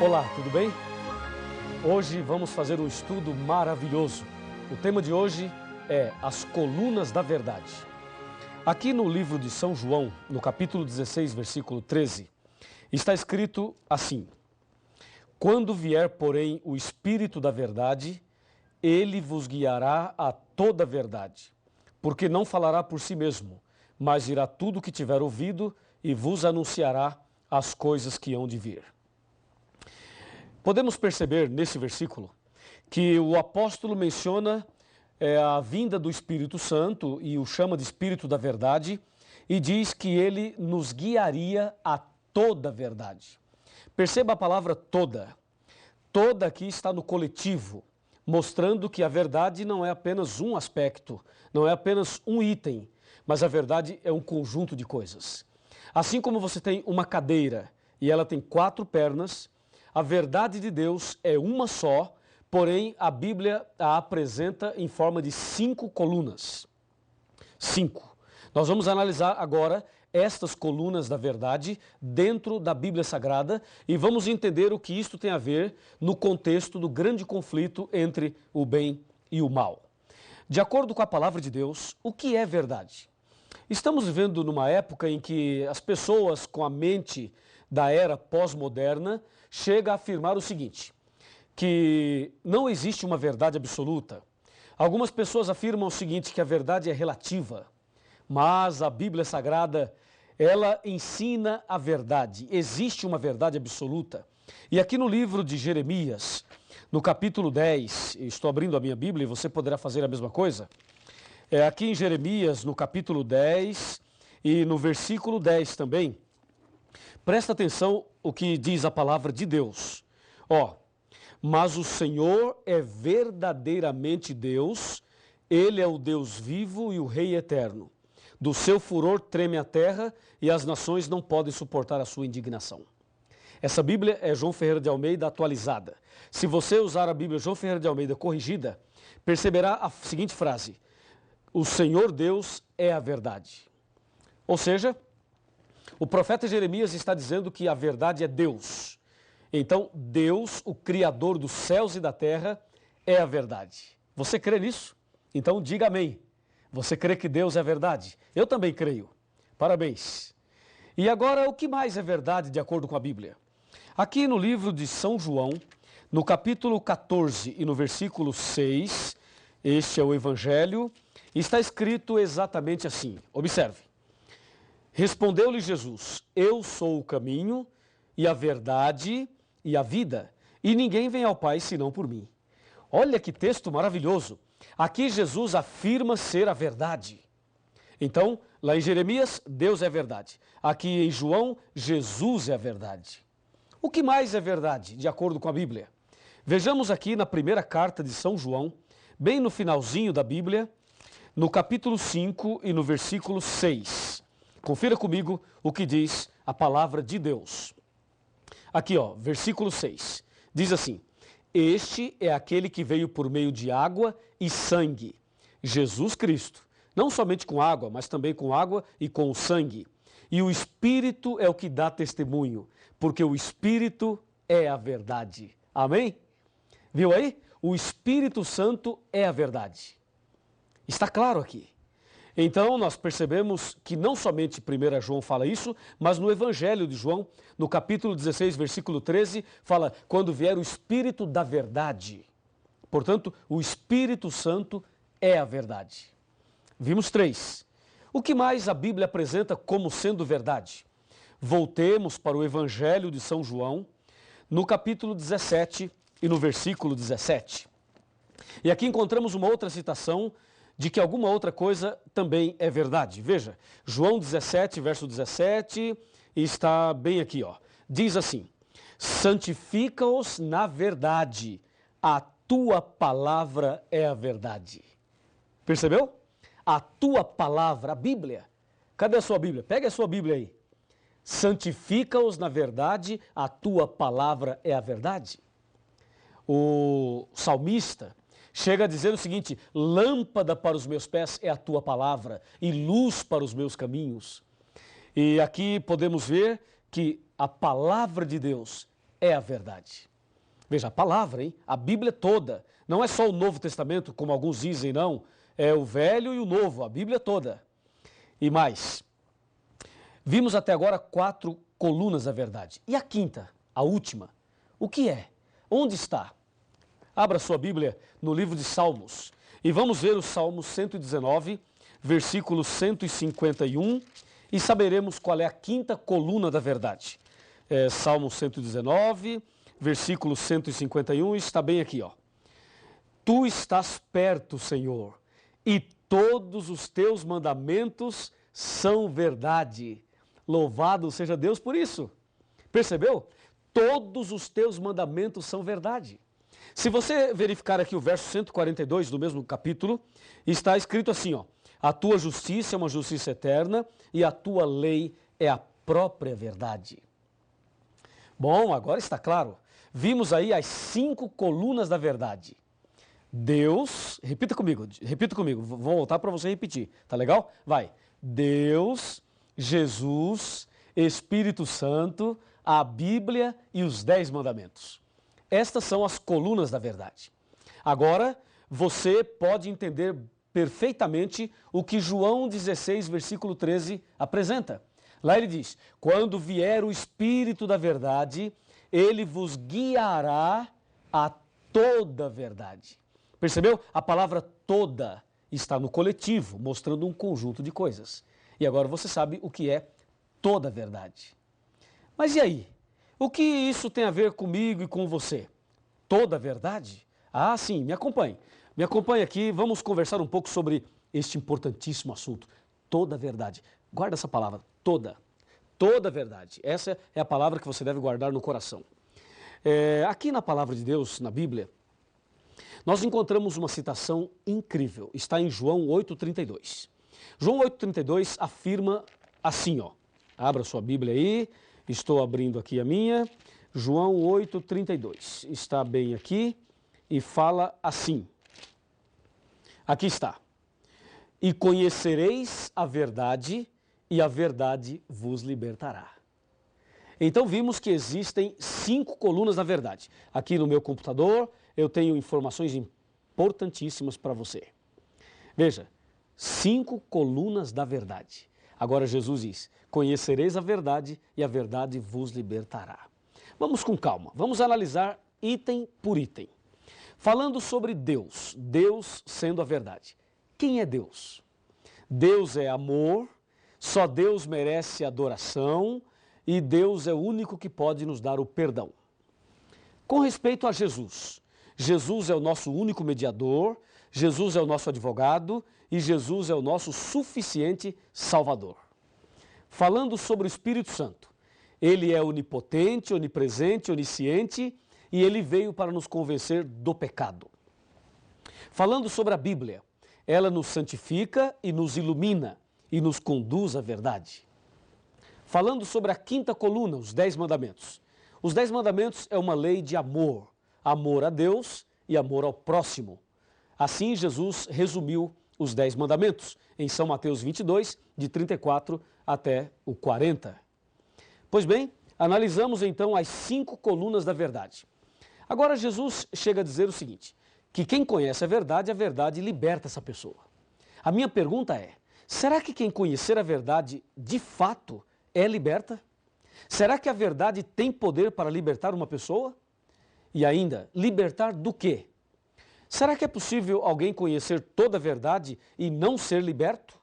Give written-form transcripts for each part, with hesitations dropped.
Olá, tudo bem? Hoje vamos fazer um estudo maravilhoso. O tema de hoje é as colunas da verdade. Aqui no livro de São João, no capítulo 16, versículo 13, está escrito assim: Quando vier, porém, o Espírito da verdade, ele vos guiará a toda a verdade, porque não falará por si mesmo, mas dirá tudo o que tiver ouvido e vos anunciará as coisas que hão de vir. Podemos perceber nesse versículo que o apóstolo menciona a vinda do Espírito Santo e o chama de Espírito da Verdade e diz que ele nos guiaria a toda a verdade. Perceba a palavra toda. Toda aqui está no coletivo, mostrando que a verdade não é apenas um aspecto, não é apenas um item, mas a verdade é um conjunto de coisas. Assim como você tem uma cadeira e ela tem 4 pernas, a verdade de Deus é uma só, porém a Bíblia a apresenta em forma de 5 colunas. 5. Nós vamos analisar agora estas colunas da verdade dentro da Bíblia Sagrada e vamos entender o que isto tem a ver no contexto do grande conflito entre o bem e o mal. De acordo com a palavra de Deus, o que é verdade? Estamos vivendo numa época em que as pessoas com a mente da era pós-moderna chega a afirmar o seguinte, que não existe uma verdade absoluta. Algumas pessoas afirmam o seguinte, que a verdade é relativa, mas a Bíblia Sagrada, ela ensina a verdade. Existe uma verdade absoluta. E aqui no livro de Jeremias, no capítulo 10, estou abrindo a minha Bíblia e você poderá fazer a mesma coisa. Aqui em Jeremias, no capítulo 10 e no versículo 10 também, presta atenção o que diz a palavra de Deus. Mas o Senhor é verdadeiramente Deus, Ele é o Deus vivo e o Rei eterno. Do seu furor treme a terra e as nações não podem suportar a sua indignação. Essa Bíblia é João Ferreira de Almeida atualizada. Se você usar a Bíblia João Ferreira de Almeida corrigida, perceberá a seguinte frase: o Senhor Deus é a verdade. Ou seja, o profeta Jeremias está dizendo que a verdade é Deus. Então, Deus, o Criador dos céus e da terra, é a verdade. Você crê nisso? Então, diga amém. Você crê que Deus é a verdade? Eu também creio. Parabéns. E agora, o que mais é verdade de acordo com a Bíblia? Aqui no livro de São João, no capítulo 14 e no versículo 6, este é o Evangelho, está escrito exatamente assim. Observe. Respondeu-lhe Jesus: Eu sou o caminho e a verdade e a vida, e ninguém vem ao Pai senão por mim. Olha que texto maravilhoso. Aqui Jesus afirma ser a verdade. Então, lá em Jeremias, Deus é a verdade. Aqui em João, Jesus é a verdade. O que mais é verdade, de acordo com a Bíblia? Vejamos aqui na primeira carta de São João, bem no finalzinho da Bíblia, no capítulo 5 e no versículo 6. Confira comigo o que diz a palavra de Deus. Aqui, versículo 6. Diz assim: Este é aquele que veio por meio de água e sangue, Jesus Cristo. Não somente com água, mas também com água e com o sangue. E o Espírito é o que dá testemunho, porque o Espírito é a verdade. Amém? Viu aí? O Espírito Santo é a verdade. Está claro aqui. Então, nós percebemos que não somente 1 João fala isso, mas no Evangelho de João, no capítulo 16, versículo 13, fala, quando vier o Espírito da verdade. Portanto, o Espírito Santo é a verdade. Vimos 3. O que mais a Bíblia apresenta como sendo verdade? Voltemos para o Evangelho de São João, no capítulo 17 e no versículo 17. E aqui encontramos uma outra citação de que alguma outra coisa também é verdade. Veja, João 17, verso 17, está bem aqui, Diz assim: santifica-os na verdade, a tua palavra é a verdade. Percebeu? A tua palavra, a Bíblia. Cadê a sua Bíblia? Pega a sua Bíblia aí. Santifica-os na verdade, a tua palavra é a verdade. O salmista chega a dizer o seguinte: lâmpada para os meus pés é a tua palavra e luz para os meus caminhos. E aqui podemos ver que a palavra de Deus é a verdade. Veja, a palavra, hein? A Bíblia toda. Não é só o Novo Testamento, como alguns dizem, não. É o Velho e o Novo, a Bíblia toda. E mais, vimos até agora 4 colunas da verdade. E a quinta, a última, o que é? Onde está? Abra sua Bíblia no livro de Salmos e vamos ver o Salmo 119, versículo 151 e saberemos qual é a quinta coluna da verdade. Salmo 119, versículo 151, está bem aqui, ó. Tu estás perto, Senhor, e todos os teus mandamentos são verdade. Louvado seja Deus por isso. Percebeu? Todos os teus mandamentos são verdade. Se você verificar aqui o verso 142 do mesmo capítulo, está escrito assim, ó: a tua justiça é uma justiça eterna e a tua lei é a própria verdade. Bom, agora está claro. Vimos aí as 5 colunas da verdade. Deus, repita comigo, vou voltar para você repetir, tá legal? Vai. Deus, Jesus, Espírito Santo, a Bíblia e os 10 mandamentos. Estas são as colunas da verdade. Agora, você pode entender perfeitamente o que João 16, versículo 13 apresenta. Lá ele diz: quando vier o Espírito da verdade, ele vos guiará a toda a verdade. Percebeu? A palavra toda está no coletivo, mostrando um conjunto de coisas. E agora você sabe o que é toda a verdade. Mas e aí? O que isso tem a ver comigo e com você? Toda a verdade? Ah, sim, me acompanhe. Me acompanhe aqui, vamos conversar um pouco sobre este importantíssimo assunto. Toda a verdade. Guarda essa palavra, toda. Toda a verdade. Essa é a palavra que você deve guardar no coração. Aqui na palavra de Deus, na Bíblia, nós encontramos uma citação incrível. Está em João 8,32. João 8,32 afirma assim, ó. Abra sua Bíblia aí. Estou abrindo aqui a minha. João 8,32. Está bem aqui e fala assim. Aqui está. E conhecereis a verdade, e a verdade vos libertará. Então vimos que existem 5 colunas da verdade. Aqui no meu computador eu tenho informações importantíssimas para você. Veja, 5 colunas da verdade. Agora Jesus diz: conhecereis a verdade e a verdade vos libertará. Vamos com calma, vamos analisar item por item. Falando sobre Deus, Deus sendo a verdade. Quem é Deus? Deus é amor, só Deus merece adoração e Deus é o único que pode nos dar o perdão. Com respeito a Jesus, Jesus é o nosso único mediador, Jesus é o nosso advogado e Jesus é o nosso suficiente Salvador. Falando sobre o Espírito Santo, ele é onipotente, onipresente, onisciente e ele veio para nos convencer do pecado. Falando sobre a Bíblia, ela nos santifica e nos ilumina e nos conduz à verdade. Falando sobre a quinta coluna, os 10 mandamentos. Os 10 mandamentos é uma lei de amor. Amor a Deus e amor ao próximo. Assim Jesus resumiu os 10 mandamentos em São Mateus 22, de 34 até o 40. Pois bem, analisamos então as 5 colunas da verdade. Agora Jesus chega a dizer o seguinte, que quem conhece a verdade liberta essa pessoa. A minha pergunta é, será que quem conhecer a verdade de fato é liberta? Será que a verdade tem poder para libertar uma pessoa? E ainda, libertar do quê? Será que é possível alguém conhecer toda a verdade e não ser liberto?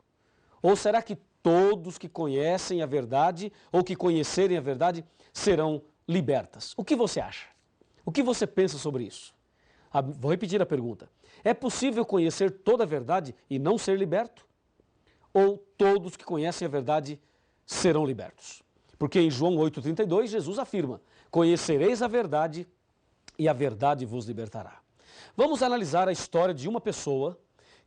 Ou será que todos que conhecem a verdade ou que conhecerem a verdade serão libertas? O que você acha? O que você pensa sobre isso? Vou repetir a pergunta. É possível conhecer toda a verdade e não ser liberto? Ou todos que conhecem a verdade serão libertos? Porque em João 8,32 Jesus afirma, conhecereis a verdade e a verdade vos libertará. Vamos analisar a história de uma pessoa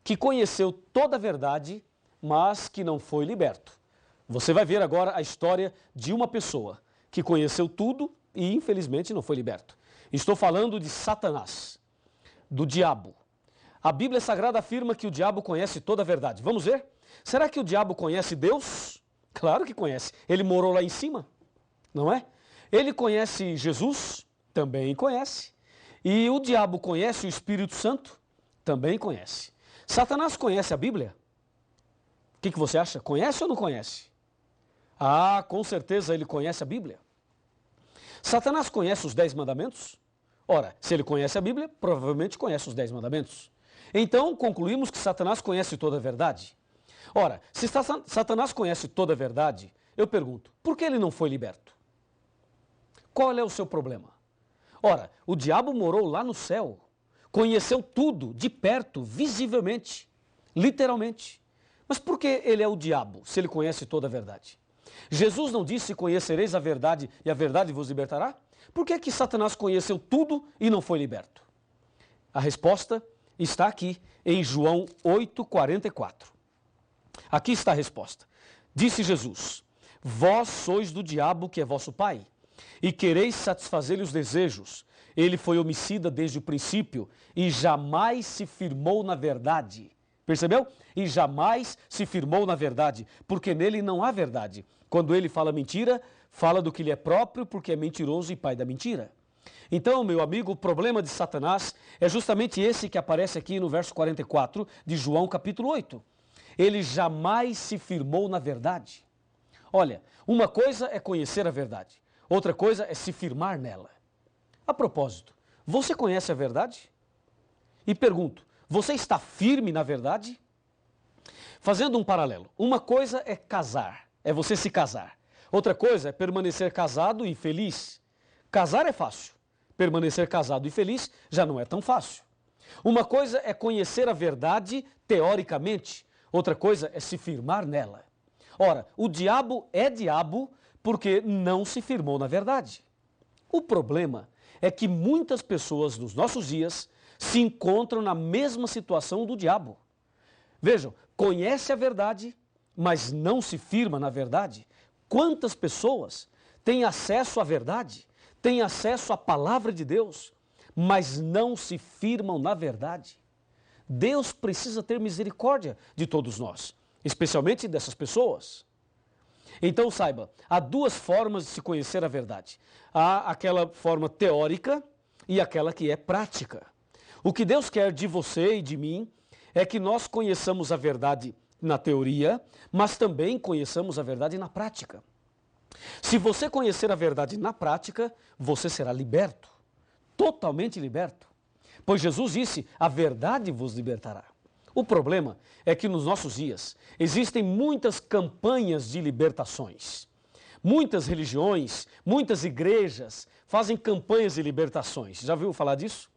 que conheceu toda a verdade, mas que não foi liberto. Você vai ver agora a história de uma pessoa que conheceu tudo e infelizmente não foi liberto. Estou falando de Satanás, do diabo. A Bíblia Sagrada afirma que o diabo conhece toda a verdade. Vamos ver? Será que o diabo conhece Deus? Claro que conhece. Ele morou lá em cima, não é? Ele conhece Jesus? Também conhece. E o diabo conhece o Espírito Santo? Também conhece. Satanás conhece a Bíblia? O que você acha? Conhece ou não conhece? Ah, com certeza ele conhece a Bíblia. Satanás conhece os 10 mandamentos? Ora, se ele conhece a Bíblia, provavelmente conhece os 10 mandamentos. Então, concluímos que Satanás conhece toda a verdade. Ora, se Satanás conhece toda a verdade, eu pergunto, por que ele não foi liberto? Qual é o seu problema? Ora, o diabo morou lá no céu, conheceu tudo de perto, visivelmente, literalmente. Mas por que ele é o diabo, se ele conhece toda a verdade? Jesus não disse, conhecereis a verdade e a verdade vos libertará? Por que que Satanás conheceu tudo e não foi liberto? A resposta está aqui em João 8,44. Aqui está a resposta. Disse Jesus, vós sois do diabo que é vosso pai, e quereis satisfazer-lhe os desejos. Ele foi homicida desde o princípio e jamais se firmou na verdade. Percebeu? E jamais se firmou na verdade, porque nele não há verdade. Quando ele fala mentira, fala do que lhe é próprio, porque é mentiroso e pai da mentira. Então, meu amigo, o problema de Satanás é justamente esse que aparece aqui no verso 44 de João capítulo 8. Ele jamais se firmou na verdade. Olha, uma coisa é conhecer a verdade, outra coisa é se firmar nela. A propósito, você conhece a verdade? E pergunto, você está firme na verdade? Fazendo um paralelo, uma coisa é casar, é você se casar. Outra coisa é permanecer casado e feliz. Casar é fácil, permanecer casado e feliz já não é tão fácil. Uma coisa é conhecer a verdade teoricamente, outra coisa é se firmar nela. Ora, o diabo é diabo porque não se firmou na verdade. O problema é que muitas pessoas nos nossos dias se encontram na mesma situação do diabo. Vejam, conhece a verdade, mas não se firma na verdade. Quantas pessoas têm acesso à verdade, têm acesso à palavra de Deus, mas não se firmam na verdade? Deus precisa ter misericórdia de todos nós, especialmente dessas pessoas. Então saiba, há duas formas de se conhecer a verdade. Há aquela forma teórica e aquela que é prática. O que Deus quer de você e de mim é que nós conheçamos a verdade na teoria, mas também conheçamos a verdade na prática. Se você conhecer a verdade na prática, você será liberto, totalmente liberto. Pois Jesus disse, a verdade vos libertará. O problema é que nos nossos dias existem muitas campanhas de libertações. Muitas religiões, muitas igrejas fazem campanhas de libertações. Já ouviu falar disso?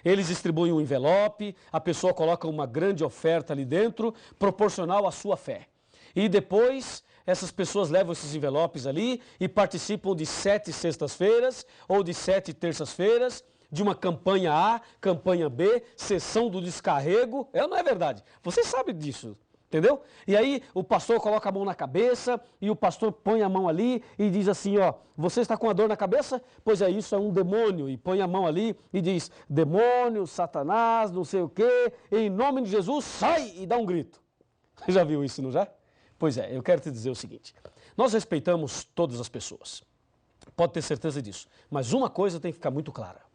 Eles distribuem um envelope, a pessoa coloca uma grande oferta ali dentro, proporcional à sua fé. E depois, essas pessoas levam esses envelopes ali e participam de 7 sextas-feiras ou de 7 terças-feiras, de uma campanha A, campanha B, sessão do descarrego. Não é verdade? Você sabe disso, entendeu? E aí o pastor coloca a mão na cabeça e o pastor põe a mão ali e diz assim, ó, você está com a dor na cabeça? Pois é, isso é um demônio. E põe a mão ali e diz, demônio, Satanás, não sei o quê, em nome de Jesus, sai! E dá um grito. Você já viu isso, não já? Pois é, eu quero te dizer o seguinte, nós respeitamos todas as pessoas, pode ter certeza disso, mas uma coisa tem que ficar muito clara.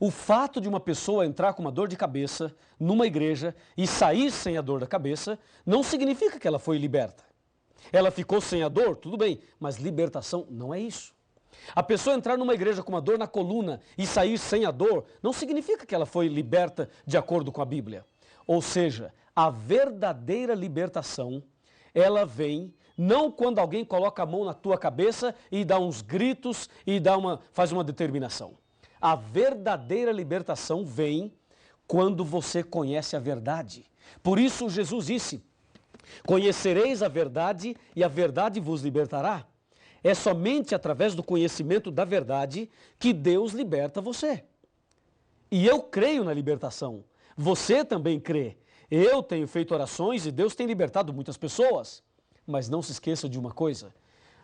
O fato de uma pessoa entrar com uma dor de cabeça numa igreja e sair sem a dor da cabeça não significa que ela foi liberta. Ela ficou sem a dor, tudo bem, mas libertação não é isso. A pessoa entrar numa igreja com uma dor na coluna e sair sem a dor não significa que ela foi liberta de acordo com a Bíblia. Ou seja, a verdadeira libertação, ela vem não quando alguém coloca a mão na tua cabeça e dá uns gritos e faz uma determinação. A verdadeira libertação vem quando você conhece a verdade. Por isso Jesus disse, conhecereis a verdade e a verdade vos libertará. É somente através do conhecimento da verdade que Deus liberta você. E eu creio na libertação. Você também crê. Eu tenho feito orações e Deus tem libertado muitas pessoas. Mas não se esqueça de uma coisa,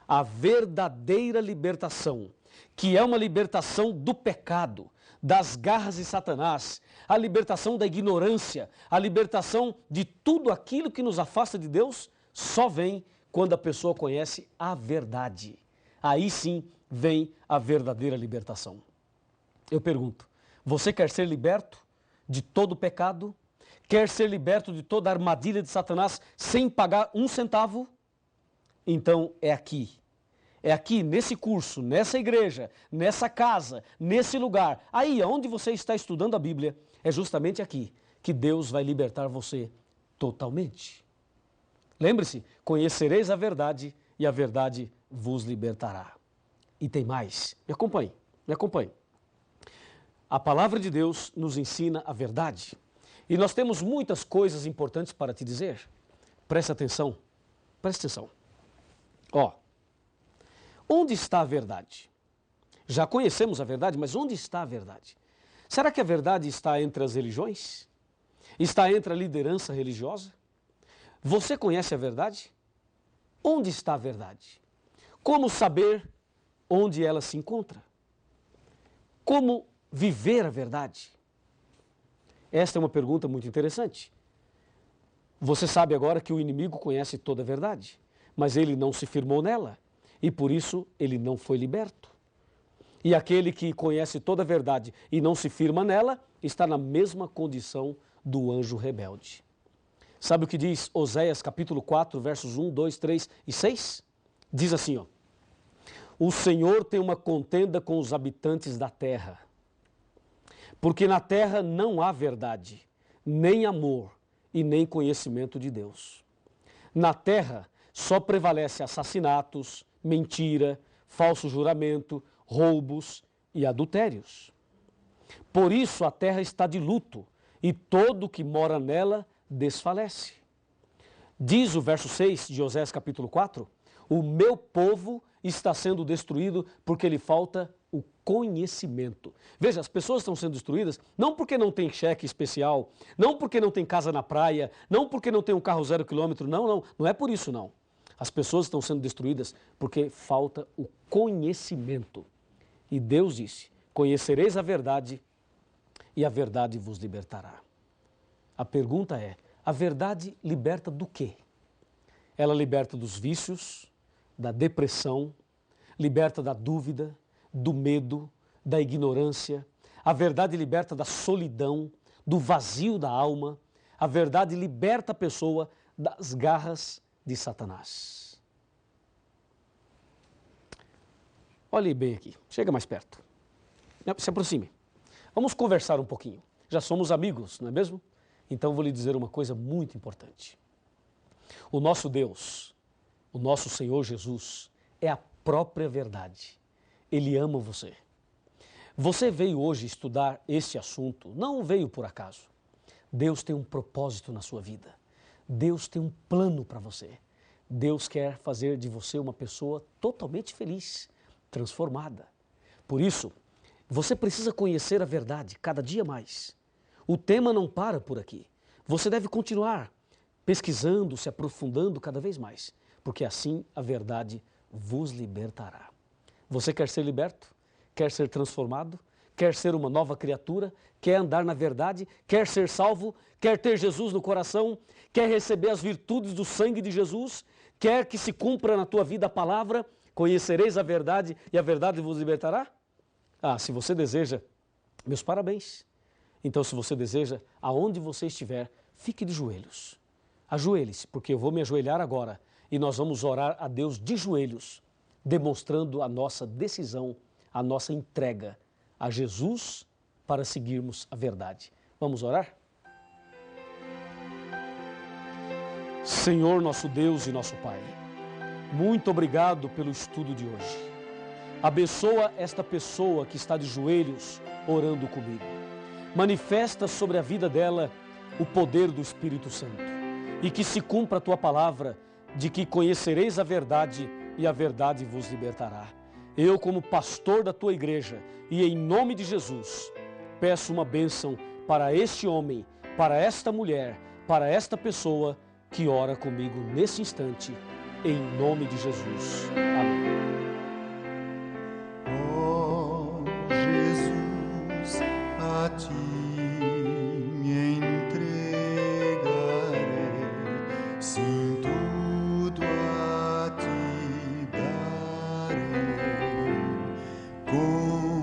a verdadeira libertação, que é uma libertação do pecado, das garras de Satanás, a libertação da ignorância, a libertação de tudo aquilo que nos afasta de Deus, só vem quando a pessoa conhece a verdade. aí sim vem a verdadeira libertação. Eu pergunto, você quer ser liberto de todo pecado? Quer ser liberto de toda a armadilha de Satanás sem pagar um centavo? Então é aqui, nesse curso, nessa igreja, nessa casa, nesse lugar, aí onde você está estudando a Bíblia, é justamente aqui que Deus vai libertar você totalmente. Lembre-se, conhecereis a verdade e a verdade vos libertará. E tem mais, me acompanhe, me acompanhe. A palavra de Deus nos ensina a verdade. E nós temos muitas coisas importantes para te dizer. Presta atenção, presta atenção. Ó, onde está a verdade? Já conhecemos a verdade, mas onde está a verdade? Será que a verdade está entre as religiões? Está entre a liderança religiosa? Você conhece a verdade? Onde está a verdade? Como saber onde ela se encontra? Como viver a verdade? Esta é uma pergunta muito interessante. Você sabe agora que o inimigo conhece toda a verdade, mas ele não se firmou nela e por isso ele não foi liberto. E aquele que conhece toda a verdade e não se firma nela está na mesma condição do anjo rebelde. Sabe o que diz Oséias capítulo 4, versos 1, 2, 3 e 6? Diz assim, ó: o Senhor tem uma contenda com os habitantes da terra, porque na terra não há verdade, nem amor e nem conhecimento de Deus. Na terra só prevalece assassinatos, mentira, falso juramento, roubos e adultérios. Por isso a terra está de luto e todo o que mora nela desfalece. Diz o verso 6 de Oséias capítulo 4, o meu povo está sendo destruído porque lhe falta o conhecimento. Veja, as pessoas estão sendo destruídas não porque não tem cheque especial, não porque não tem casa na praia, não porque não tem um carro 0 quilômetro, não é por isso não. As pessoas estão sendo destruídas porque falta o conhecimento. E Deus disse, conhecereis a verdade e a verdade vos libertará. A pergunta é, a verdade liberta do quê? Ela liberta dos vícios, da depressão, liberta da dúvida, do medo, da ignorância. A verdade liberta da solidão, do vazio da alma. A verdade liberta a pessoa das garras de Satanás. Olhe bem aqui, chega mais perto. Se aproxime. Vamos conversar um pouquinho. Já somos amigos, não é mesmo? Então vou lhe dizer uma coisa muito importante. O nosso Deus, o nosso Senhor Jesus, é a própria verdade. Ele ama você. Você veio hoje estudar esse assunto, não veio por acaso. Deus tem um propósito na sua vida. Deus tem um plano para você. Deus quer fazer de você uma pessoa totalmente feliz, transformada. Por isso, você precisa conhecer a verdade cada dia mais. O tema não para por aqui. Você deve continuar pesquisando, se aprofundando cada vez mais, porque assim a verdade vos libertará. Você quer ser liberto? Quer ser transformado? Quer ser uma nova criatura? Quer andar na verdade? Quer ser salvo? Quer ter Jesus no coração? Quer receber as virtudes do sangue de Jesus? Quer que se cumpra na tua vida a palavra? Conhecereis a verdade e a verdade vos libertará? Ah, se você deseja, meus parabéns. Então, se você deseja, aonde você estiver, fique de joelhos. Ajoelhe-se, porque eu vou me ajoelhar agora e nós vamos orar a Deus de joelhos, demonstrando a nossa decisão, a nossa entrega a Jesus para seguirmos a verdade. Vamos orar? Senhor, nosso Deus e nosso Pai, muito obrigado pelo estudo de hoje. Abençoa esta pessoa que está de joelhos orando comigo. Manifesta sobre a vida dela o poder do Espírito Santo e que se cumpra a tua palavra de que conhecereis a verdade e a verdade vos libertará. Eu, como pastor da tua igreja e em nome de Jesus, peço uma bênção para este homem, para esta mulher, para esta pessoa que ora comigo nesse instante, em nome de Jesus. Amém. A ti me entregarei, sim, tudo a ti darei. amor.